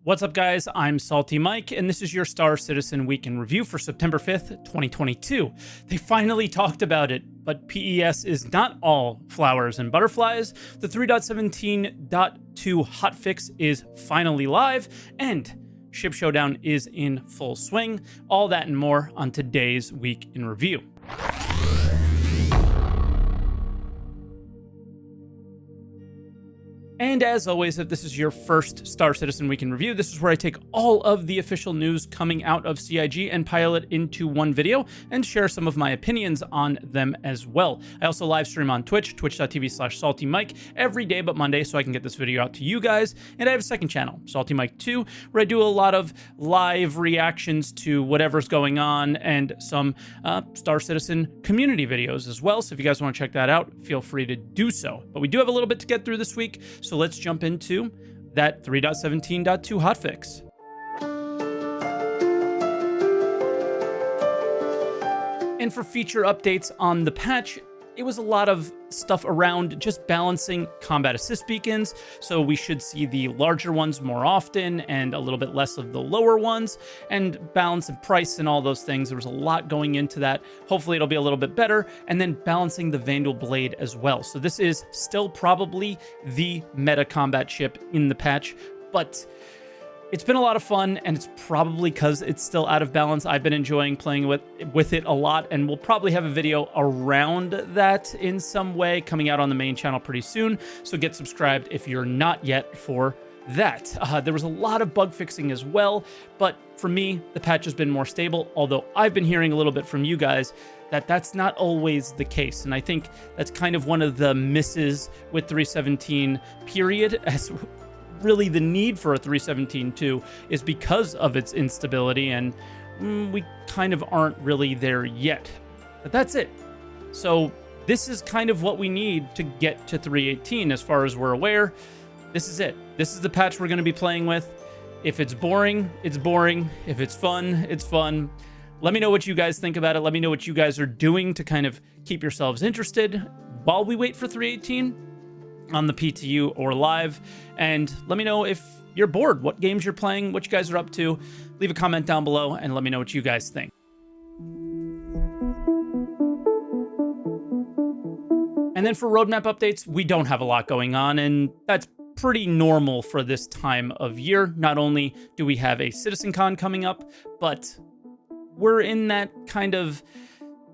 What's up, guys? I'm SaltEMike, and this is your Star Citizen Week in Review for September 5th, 2022. They finally talked about it, but PES is not all flowers and butterflies. The 3.17.2 hotfix is finally live, and Ship Showdown is in full swing. All that and more on today's Week in Review. And as always, if this is your first Star Citizen Week in Review, this is where I take all of the official news coming out of CIG and pile it into one video and share some of my opinions on them as well. I also live stream on Twitch, twitch.tv/SaltEMike, every day but Monday, so I can get this video out to you guys. And I have a second channel, SaltEMike 2, where I do a lot of live reactions to whatever's going on and some Star Citizen community videos as well. So if you guys want to check that out, feel free to do so. But we do have a little bit to get through this week, so let's jump into that 3.17.2 hotfix. And for feature updates on the patch, it was a lot of stuff around just balancing combat assist beacons, so we should see the larger ones more often and a little bit less of the lower ones, and balance and price and all those things. There was a lot going into that. Hopefully it'll be a little bit better, and then balancing the Vandal Blade as well. So this is still probably the meta combat ship in the patch, but it's been a lot of fun, and it's probably because it's still out of balance. I've been enjoying playing with it a lot, and we'll probably have a video around that in some way coming out on the main channel pretty soon, so get subscribed if you're not yet for that. There was a lot of bug fixing as well, but for me, the patch has been more stable, although I've been hearing a little bit from you guys that that's not always the case, and I think that's kind of one of the misses with 3.17 period, as really the need for a 3.17.2 is because of its instability, and we kind of aren't really there yet. But that's it. So this is kind of what we need to get to 3.18 as far as we're aware. This is it. This is the patch we're going to be playing with. If it's boring, it's boring. If it's fun, it's fun. Let me know what you guys think about it. Let me know what you guys are doing to kind of keep yourselves interested while we wait for 3.18. on the PTU or live, and let me know if you're bored, what games you're playing, what you guys are up to. Leave a comment down below and let me know what you guys think. And then for roadmap updates, we don't have a lot going on, and that's pretty normal for this time of year. Not only do we have a CitizenCon coming up, but we're in that kind of,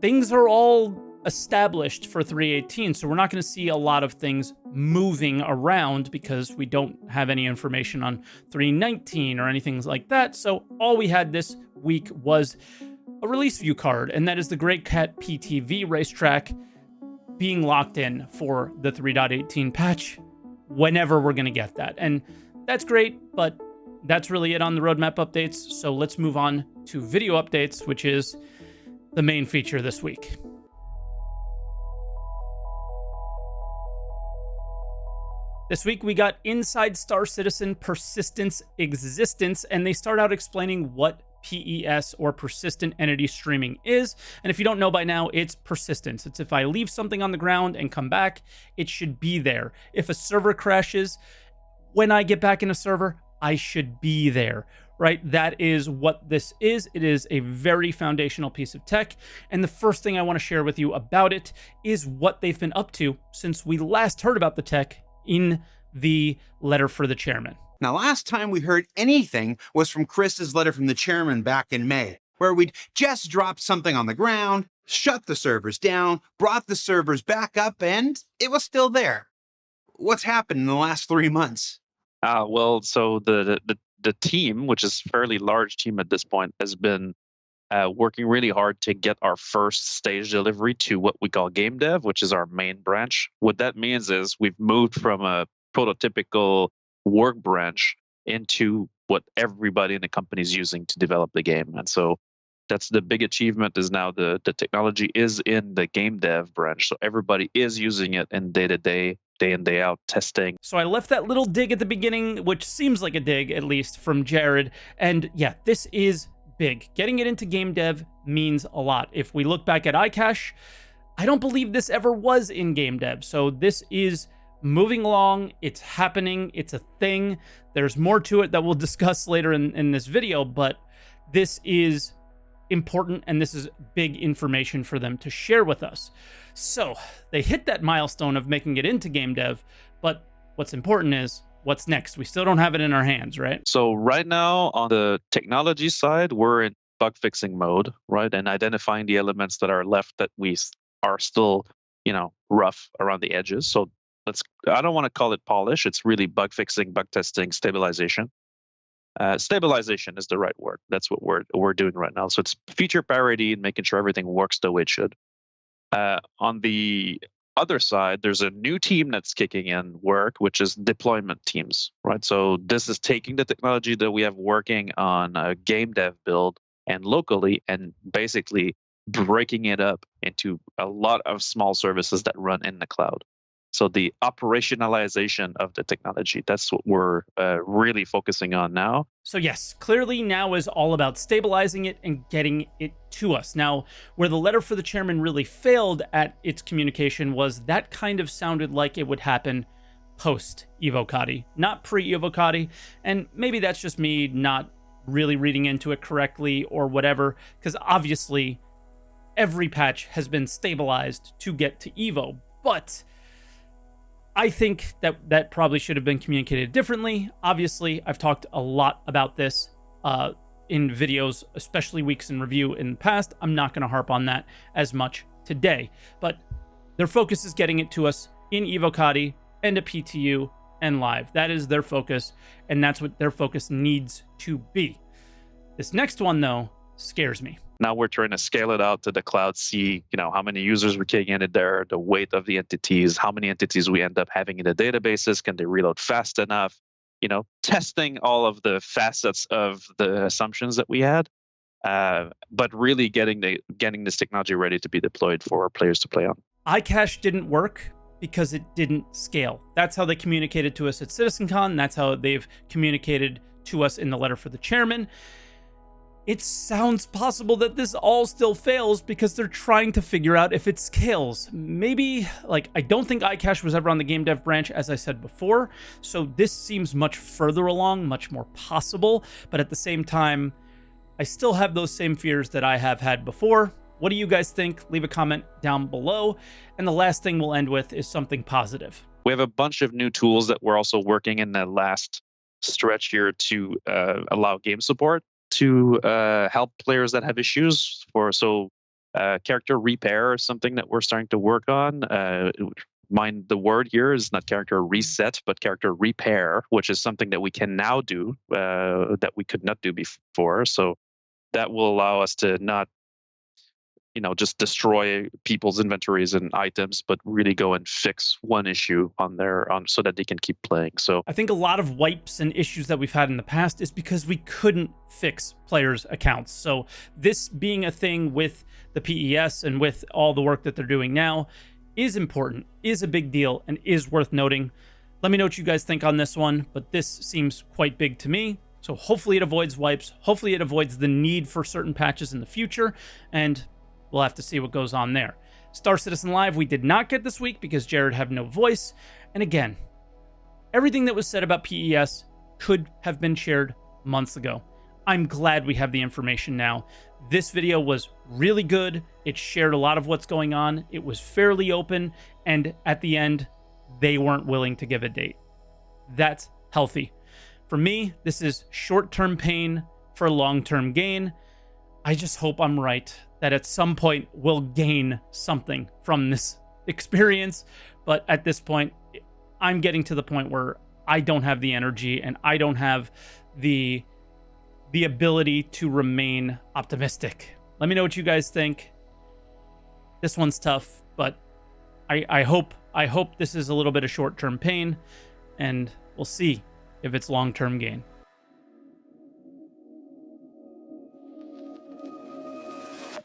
things are all established for 3.18, so we're not going to see a lot of things moving around because we don't have any information on 3.19 or anything like that. So all we had this week was a release view card, and that is the Great Cat PTV racetrack being locked in for the 3.18 patch whenever we're going to get that. And that's great, but that's really it on the roadmap updates. So let's move on to video updates, which is the main feature this week. This week, we got Inside Star Citizen Persistence Existence, and they start out explaining what PES, or Persistent Entity Streaming, is. And if you don't know by now, it's persistence. It's if I leave something on the ground and come back, it should be there. If a server crashes, when I get back in a server, I should be there, right? That is what this is. It is a very foundational piece of tech. And the first thing I want to share with you about it is what they've been up to since we last heard about the tech in the letter for the chairman. Now, last time we heard anything was from Chris's letter from the chairman back in May, where we'd just dropped something on the ground, shut the servers down, brought the servers back up, and it was still there. What's happened in the last 3 months? Well, so the team, which is a fairly large team at this point, has been working really hard to get our first stage delivery to what we call game dev, which is our main branch. What that means is we've moved from a prototypical work branch into what everybody in the company is using to develop the game. And so that's the big achievement, is now the technology is in the game dev branch. So everybody is using it in day-to-day, day in, day out testing. So I left that little dig at the beginning, which seems like a dig, at least from Jared. And yeah, this is big. Getting it into game dev means a lot. If we look back at iCache, I don't believe this ever was in game dev. So this is moving along. It's happening. It's a thing. There's more to it that we'll discuss later in this video, but this is important and this is big information for them to share with us. So they hit that milestone of making it into game dev, but what's important is what's next. We still don't have it in our hands, right? So right now on the technology side, we're in bug fixing mode, right? And identifying the elements that are left that are still, rough around the edges. So I don't want to call it polish. It's really bug fixing, bug testing, stabilization. Stabilization is the right word. That's what we're doing right now. So it's feature parity and making sure everything works the way it should. On the other side, there's a new team that's kicking in work, which is deployment teams, right? So this is taking the technology that we have working on a game dev build and locally and basically breaking it up into a lot of small services that run in the cloud. So the operationalization of the technology, that's what we're really focusing on now. So yes, clearly now is all about stabilizing it and getting it to us. Now, where the letter for the chairman really failed at its communication was that kind of sounded like it would happen post Evocati, not pre-Evocati. And maybe that's just me not really reading into it correctly or whatever, because obviously every patch has been stabilized to get to Evo. But I think that probably should have been communicated differently. Obviously, I've talked a lot about this in videos, especially weeks in review in the past. I'm not going to harp on that as much today, but their focus is getting it to us in Evocati and a PTU and live. That is their focus, and that's what their focus needs to be. This next one, though, scares me. Now we're trying to scale it out to the cloud, see, how many users we're kicking in there, the weight of the entities, how many entities we end up having in the databases, can they reload fast enough, testing all of the facets of the assumptions that we had, but really getting this technology ready to be deployed for players to play on. iCache didn't work because it didn't scale. That's how they communicated to us at CitizenCon. That's how they've communicated to us in the letter for the chairman. It sounds possible that this all still fails because they're trying to figure out if it scales. Maybe, I don't think iCache was ever on the game dev branch, as I said before, so this seems much further along, much more possible, but at the same time, I still have those same fears that I have had before. What do you guys think? Leave a comment down below. And the last thing we'll end with is something positive. We have a bunch of new tools that we're also working in the last stretch here to allow game support to help players that have issues. Character repair is something that we're starting to work on. Mind the word here is not character reset, but character repair, which is something that we can now do that we could not do before. So that will allow us to not, just destroy people's inventories and items, but really go and fix one issue so that they can keep playing. So I think a lot of wipes and issues that we've had in the past is because we couldn't fix players' accounts. So this being a thing with the PES and with all the work that they're doing now is important, is a big deal, and is worth noting. Let me know what you guys think on this one, but this seems quite big to me. So hopefully it avoids wipes. Hopefully it avoids the need for certain patches in the future, and we'll have to see what goes on there. Star Citizen Live, we did not get this week because Jared had no voice. And again, everything that was said about PES could have been shared months ago. I'm glad we have the information now. This video was really good. It shared a lot of what's going on. It was fairly open. And at the end, they weren't willing to give a date. That's healthy. For me, this is short-term pain for long-term gain. I just hope I'm right, that at some point we'll gain something from this experience. But at this point, I'm getting to the point where I don't have the energy and I don't have the ability to remain optimistic. Let me know what you guys think. This one's tough, but I hope this is a little bit of short-term pain, and we'll see if it's long-term gain.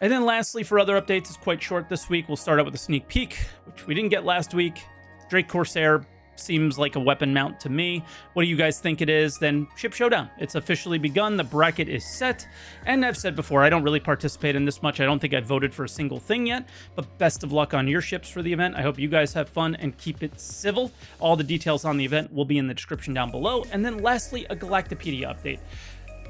And then lastly, for other updates, it's quite short this week. We'll start out with a sneak peek, which we didn't get last week. Drake Corsair seems like a weapon mount to me. What do you guys think it is? Then ship Showdown. It's officially begun. The bracket is set. And I've said before, I don't really participate in this much. I don't think I've voted for a single thing yet, but best of luck on your ships for the event. I hope you guys have fun and keep it civil. All the details on the event will be in the description down below. And then lastly, a Galatapedia update.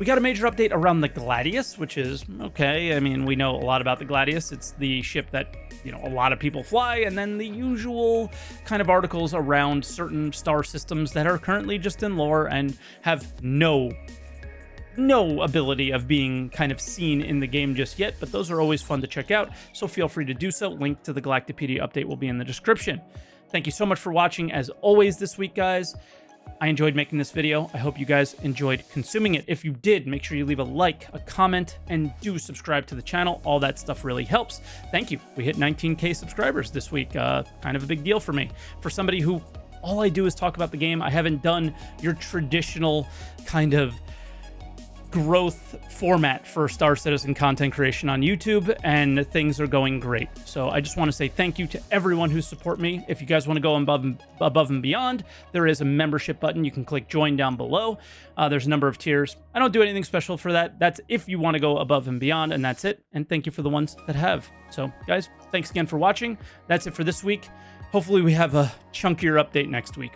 We got a major update around the Gladius, which is okay. I mean, we know a lot about the Gladius. It's the ship that, you know, a lot of people fly, and then the usual kind of articles around certain star systems that are currently just in lore and have no ability of being kind of seen in the game just yet, but those are always fun to check out, so feel free to do so. Link to the Galatapedia update will be in the description. Thank you so much for watching, as always, this week, guys. I enjoyed making this video. I hope you guys enjoyed consuming it. If you did, make sure you leave a like, a comment, and do subscribe to the channel. All that stuff really helps. Thank you. We hit 19K subscribers this week. Kind of a big deal for me. For somebody who all I do is talk about the game, I haven't done your traditional kind of growth format for Star Citizen content creation on YouTube, and things are going great. So I just want to say thank you to everyone who support me. If you guys want to go above and beyond, there is a membership button. You can click join down below. There's a number of tiers. I don't do anything special for that. That's if you want to go above and beyond, and that's it. And thank you for the ones that have. So guys, thanks again for watching. That's it for this week. Hopefully we have a chunkier update next week.